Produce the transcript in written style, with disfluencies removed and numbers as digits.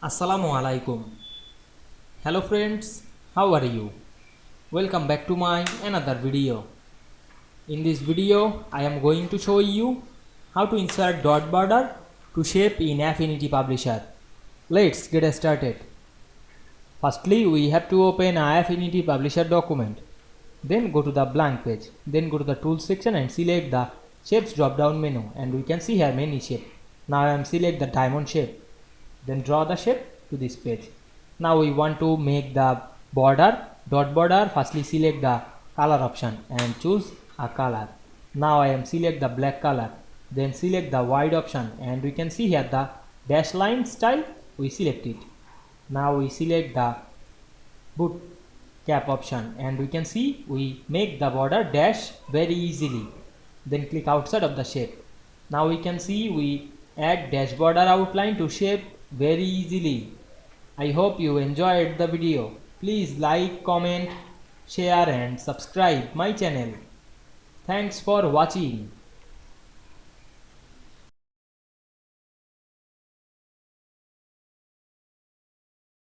Assalamu Walaikum. Hello friends, how are you? Welcome back to my another video. In this video, I am going to show you how to insert dot border to shape in Affinity Publisher. Let's get started. Firstly, we have to open a Affinity Publisher document. Then go to the blank page. Then go to the tools section and select the shapes drop down menu, and we can see here many shapes. Now I am select the diamond shape. Then draw the shape to this page. Now we want to make the border, dot border. Firstly select the color option and choose a color. Now I am select the black color. Then select the white option, and we can see here the dash line style. We select it. Now we select the boot cap option, and we can see we make the border dash very easily. Then click outside of the shape. Now we can see we add dash border outline to shape very easily. I hope you enjoyed the video. Please like, comment, share and subscribe my channel. Thanks for watching.